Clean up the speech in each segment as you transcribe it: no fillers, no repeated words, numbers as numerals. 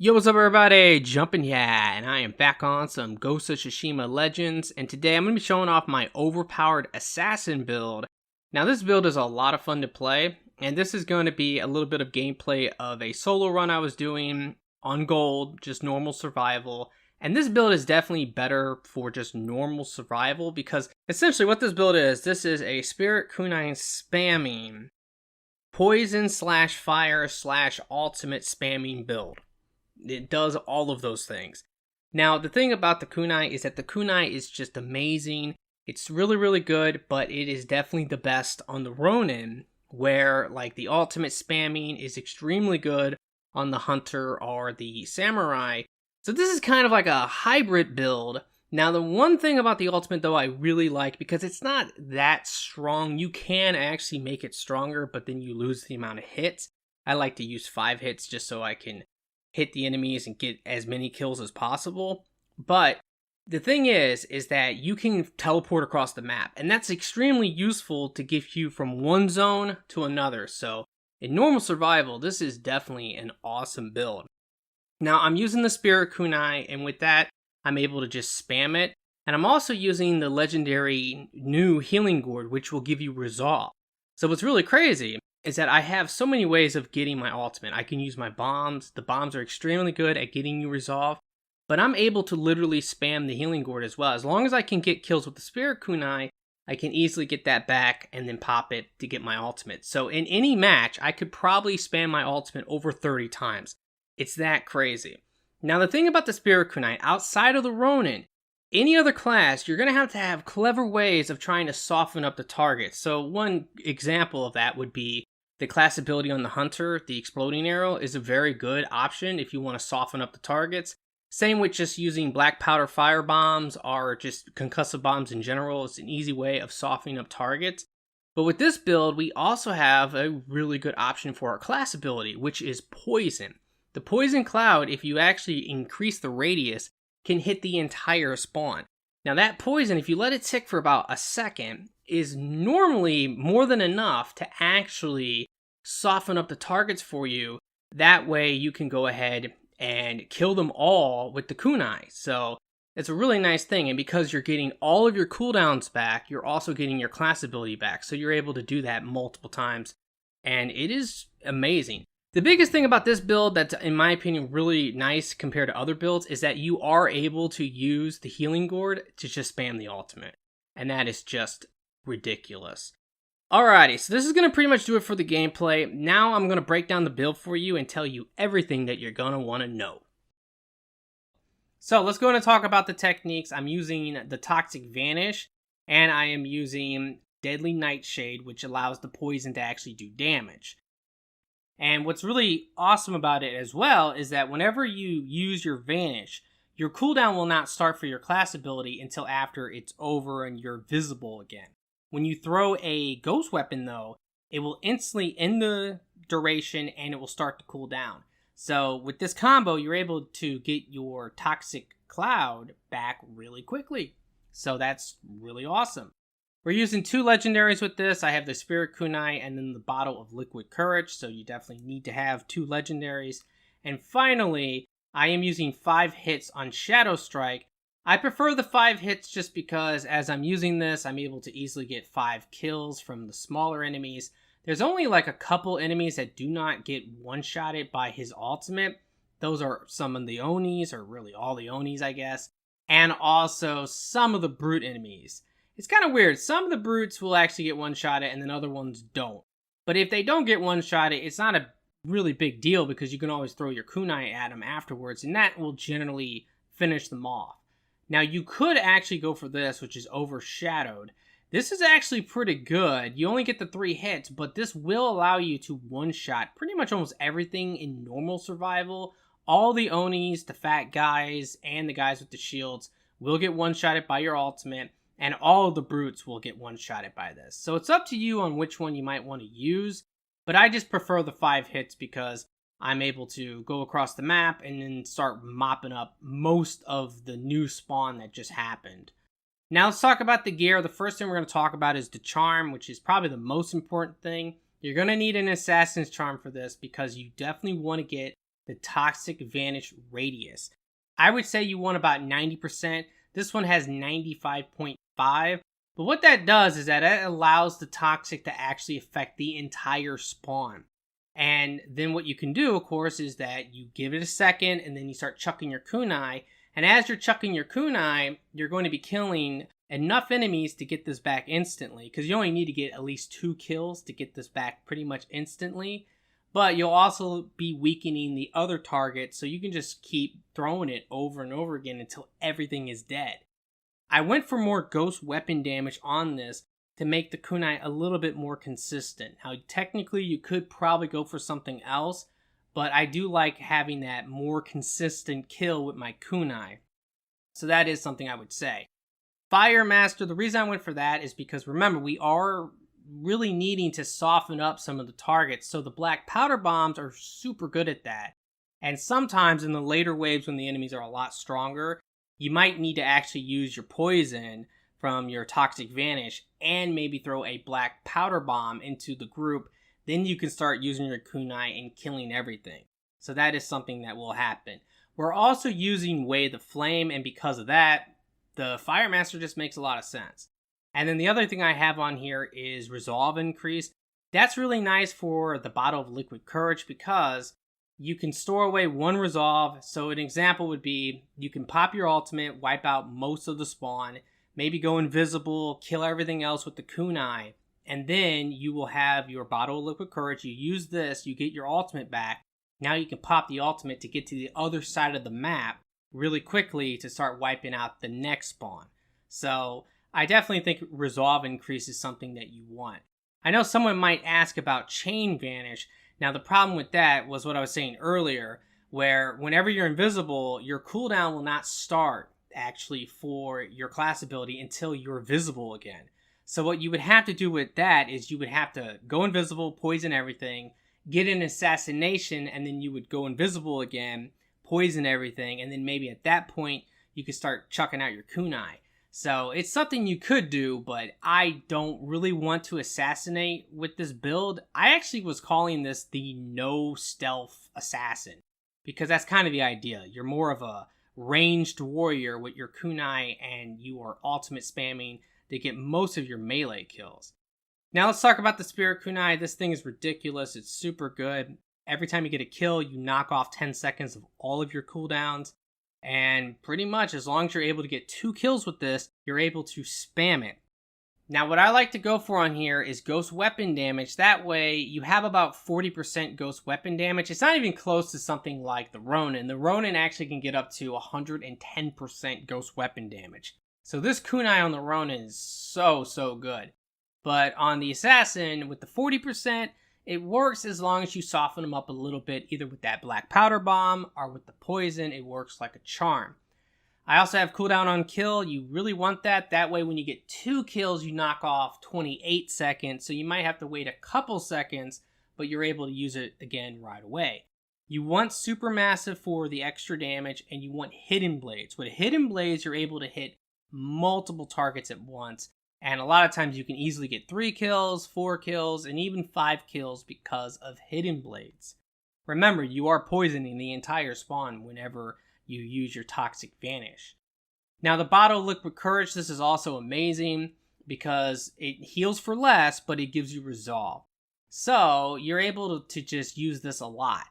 Yo, what's up everybody? Jumpin' yeah, and I am back on some Ghost of Tsushima Legends, and today I'm going to be showing off my Overpowered Assassin build. Now this build is a lot of fun to play, and this is going to be a little bit of gameplay of a solo run I was doing on gold, just normal survival. And this build is definitely better for just normal survival, because essentially what this build is, this is a Spirit Kunai spamming, poison slash fire slash ultimate spamming build. It does all of those things. Now, the thing about the kunai is that the kunai is just amazing. It's really, really good, but it is definitely the best on the Ronin, where like the ultimate spamming is extremely good on the hunter or the samurai. So this is kind of like a hybrid build. Now, the one thing about the ultimate though I really like, because it's not that strong, you can actually make it stronger, but then you lose the amount of hits. I like to use 5 hits just so I can hit the enemies and get as many kills as possible. But the thing is that you can teleport across the map, and that's extremely useful to get you from one zone to another. So in normal survival, this is definitely an awesome build. Now I'm using the Spirit Kunai, and with that, I'm able to just spam it. And I'm also using the legendary new healing gourd, which will give you resolve. So what's really crazy is that I have so many ways of getting my ultimate. I can use my bombs. The bombs are extremely good at getting you resolve, but I'm able to literally spam the healing gourd as well. As long as I can get kills with the Spirit Kunai, I can easily get that back and then pop it to get my ultimate. So in any match, I could probably spam my ultimate over 30 times. It's that crazy. Now the thing about the Spirit Kunai, outside of the Ronin, any other class, you're going to have clever ways of trying to soften up the target. So one example of that would be the class ability on the Hunter. The Exploding Arrow is a very good option if you want to soften up the targets. Same with just using Black Powder Fire Bombs or just concussive bombs in general. It's an easy way of softening up targets. But with this build, we also have a really good option for our class ability, which is Poison. The Poison Cloud, if you actually increase the radius, can hit the entire spawn. Now that poison, if you let it tick for about a second, is normally more than enough to actually soften up the targets for you. That way you can go ahead and kill them all with the kunai. So it's a really nice thing, and because you're getting all of your cooldowns back, you're also getting your class ability back. So you're able to do that multiple times, and it is amazing. The biggest thing about this build that's, in my opinion, really nice compared to other builds is that you are able to use the healing gourd to just spam the ultimate. And that is just ridiculous. Alrighty, so this is going to pretty much do it for the gameplay. Now I'm going to break down the build for you and tell you everything that you're going to want to know. So let's go and talk about the techniques. I'm using the Toxic Vanish, and I am using Deadly Nightshade, which allows the poison to actually do damage. And what's really awesome about it as well is that whenever you use your Vanish, your cooldown will not start for your class ability until after it's over and you're visible again. When you throw a ghost weapon though, it will instantly end the duration and it will start to cool down. So with this combo, you're able to get your Toxic Cloud back really quickly. So that's really awesome. We're using 2 legendaries with this. I have the Spirit Kunai and then the Bottle of Liquid Courage, so you definitely need to have 2 legendaries. And finally, I am using 5 hits on Shadow Strike. I prefer the 5 hits just because as I'm using this, I'm able to easily get 5 kills from the smaller enemies. There's only like a couple enemies that do not get one-shotted by his ultimate. Those are some of the Onis, or really all the Onis, I guess. And also some of the brute enemies. It's kind of weird. Some of the brutes will actually get one-shotted and then other ones don't. But if they don't get one-shotted, it's not a really big deal because you can always throw your kunai at them afterwards, and that will generally finish them off. Now you could actually go for this, which is Overshadowed. This is actually pretty good. You only get the 3 hits, but this will allow you to one-shot pretty much almost everything in normal survival. All the Onis, the fat guys, and the guys with the shields will get one-shotted by your ultimate. And all of the brutes will get one-shotted by this. So it's up to you on which one you might want to use. But I just prefer the 5 hits because I'm able to go across the map and then start mopping up most of the new spawn that just happened. Now let's talk about the gear. The first thing we're going to talk about is the charm, which is probably the most important thing. You're going to need an Assassin's Charm for this because you definitely want to get the Toxic Vanish Radius. I would say you want about 90%. This one has 95.5. But what that does is that it allows the toxic to actually affect the entire spawn. And then what you can do, of course, is that you give it a second and then you start chucking your kunai. And as you're chucking your kunai, you're going to be killing enough enemies to get this back instantly. Because you only need to get at least 2 kills to get this back pretty much instantly. But you'll also be weakening the other target, so you can just keep throwing it over and over again until everything is dead. I went for more ghost weapon damage on this to make the kunai a little bit more consistent. Now, technically, you could probably go for something else, but I do like having that more consistent kill with my kunai. So that is something I would say. Fire Master, the reason I went for that is because, remember, we are really needing to soften up some of the targets. So the black powder bombs are super good at that. And sometimes in the later waves when the enemies are a lot stronger, you might need to actually use your poison from your Toxic Vanish and maybe throw a black powder bomb into the group. Then you can start using your kunai and killing everything. So that is something that will happen. We're also using Way of the Flame, and because of that, the Fire Master just makes a lot of sense. And then the other thing I have on here is Resolve Increase. That's really nice for the Bottle of Liquid Courage because you can store away 1 resolve. So an example would be you can pop your ultimate, wipe out most of the spawn, maybe go invisible, kill everything else with the kunai, and then you will have your Bottle of Liquid Courage. You use this, you get your ultimate back. Now you can pop the ultimate to get to the other side of the map really quickly to start wiping out the next spawn. So I definitely think Resolve Increase is something that you want. I know someone might ask about Chain Vanish. Now the problem with that was what I was saying earlier, where whenever you're invisible, your cooldown will not start actually for your class ability until you're visible again. So what you would have to do with that is you would have to go invisible, poison everything, get an assassination, and then you would go invisible again, poison everything, and then maybe at that point you could start chucking out your kunai. So it's something you could do, but I don't really want to assassinate with this build. I actually was calling this the no stealth assassin because that's kind of the idea. You're more of a ranged warrior with your kunai and you are ultimate spamming to get most of your melee kills. Now let's talk about the Spirit Kunai. This thing is ridiculous. It's super good. Every time you get a kill, you knock off 10 seconds of all of your cooldowns. And pretty much as long as you're able to get 2 kills with this, you're able to spam it. Now what I like to go for on here is ghost weapon damage. That way you have about 40% ghost weapon damage. It's not even close to something like the Ronin. The Ronin actually can get up to 110% ghost weapon damage. So this kunai on the Ronin is so good. But on the Assassin with the 40%, it works as long as you soften them up a little bit, either with that black powder bomb or with the poison. It works like a charm. I also have cooldown on kill. You really want that. That way when you get 2 kills, you knock off 28 seconds. So you might have to wait a couple seconds, but you're able to use it again right away. You want Supermassive for the extra damage, and you want Hidden Blades. With Hidden Blades, you're able to hit multiple targets at once. And a lot of times you can easily get 3 kills, 4 kills, and even 5 kills because of Hidden Blades. Remember, you are poisoning the entire spawn whenever you use your Toxic Vanish. Now the Bottle of Liquid Courage, this is also amazing because it heals for less, but it gives you Resolve. So you're able to just use this a lot.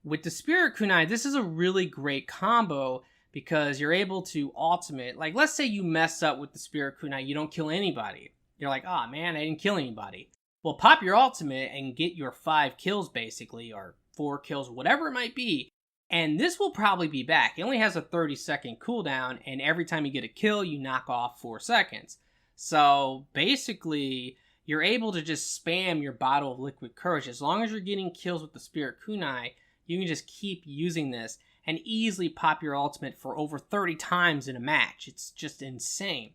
With the Spirit Kunai, this is a really great combo because you're able to ultimate, like let's say you mess up with the Spirit Kunai, you don't kill anybody. You're like, oh man, I didn't kill anybody. Well, pop your ultimate and get your 5 kills basically, or 4 kills, whatever it might be. And this will probably be back. It only has a 30-second cooldown, and every time you get a kill, you knock off 4 seconds. So basically, you're able to just spam your Bottle of Liquid Courage. As long as you're getting kills with the Spirit Kunai, you can just keep using this and easily pop your ultimate for over 30 times in a match. It's just insane.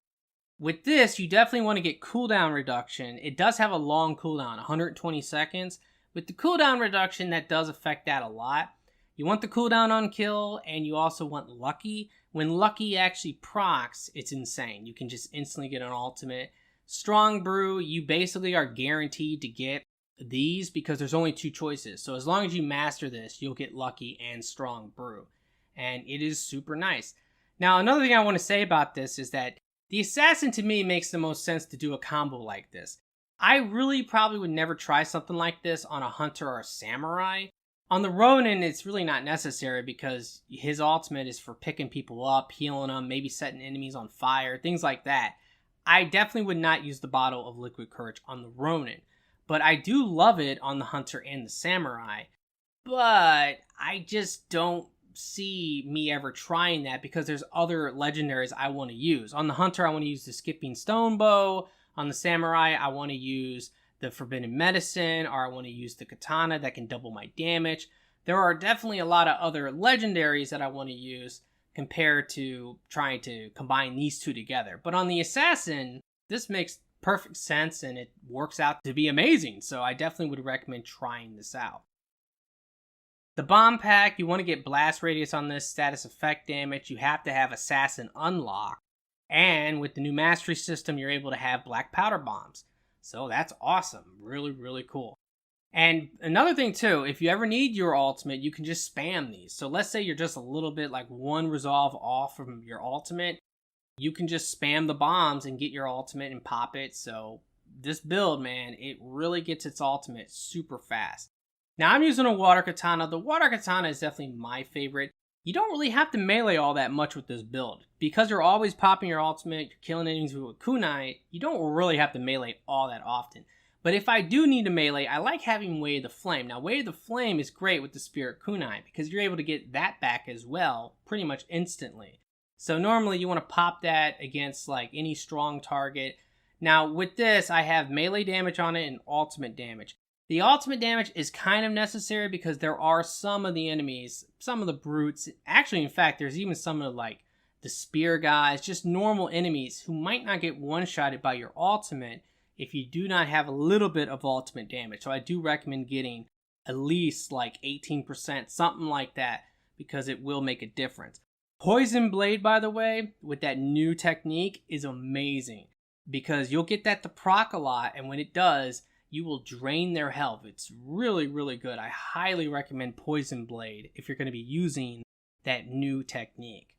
With this, you definitely want to get cooldown reduction. It does have a long cooldown, 120 seconds. With the cooldown reduction, that does affect that a lot. You want the cooldown on kill, and you also want Lucky. When Lucky actually procs, it's insane. You can just instantly get an ultimate. Strong Brew, you basically are guaranteed to get these because there's only 2 choices. So as long as you master this, you'll get Lucky and Strong Brew. And it is super nice. Now, another thing I want to say about this is that the Assassin to me makes the most sense to do a combo like this. I really probably would never try something like this on a Hunter or a Samurai. On the Ronin, it's really not necessary because his ultimate is for picking people up, healing them, maybe setting enemies on fire, things like that. I definitely would not use the bottle of Liquid Courage on the Ronin. But I do love it on the Hunter and the Samurai. But I just don't see me ever trying that because there's other legendaries I want to use. On the Hunter, I want to use the Skipping Stone Bow. On the Samurai, I want to use the Forbidden Medicine, or I want to use the Katana that can double my damage. There are definitely a lot of other legendaries that I want to use compared to trying to combine these two together. But on the Assassin, this makes perfect sense and it works out to be amazing. So I definitely would recommend trying this out. The bomb pack, you want to get blast radius on this, status effect damage. You have to have Assassin unlocked. And with the new mastery system, you're able to have black powder bombs. So that's awesome. Really, really cool. And another thing too, if you ever need your ultimate, you can just spam these. So let's say you're just a little bit like one resolve off from your ultimate. You can just spam the bombs and get your ultimate and pop it. So this build, man, it really gets its ultimate super fast. Now I'm using a water katana. The water katana is definitely my favorite. You don't really have to melee all that much with this build. Because you're always popping your ultimate, you're killing enemies with kunai, you don't really have to melee all that often. But if I do need to melee, I like having Way of the Flame. Now Way of the Flame is great with the Spirit Kunai because you're able to get that back as well pretty much instantly. So normally you want to pop that against like any strong target. Now with this, I have melee damage on it and ultimate damage. The ultimate damage is kind of necessary because there are some of the enemies, some of the brutes, actually in fact there's even some of like the spear guys, just normal enemies who might not get one-shotted by your ultimate if you do not have a little bit of ultimate damage. So I do recommend getting at least like 18%, something like that, because it will make a difference. Poison Blade, by the way, with that new technique is amazing because you'll get that to proc a lot, and when it does, you will drain their health. It's really, really good. I highly recommend Poison Blade if you're going to be using that new technique.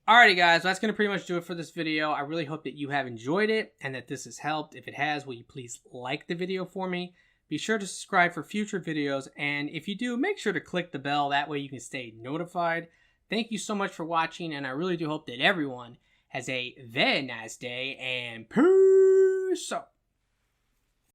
Alrighty guys, that's going to pretty much do it for this video. I really hope that you have enjoyed it and that this has helped. If it has, will you please like the video for me? Be sure to subscribe for future videos, and if you do, make sure to click the bell. That way you can stay notified. Thank you so much for watching, and I really do hope that everyone has a very nice day, and peace out.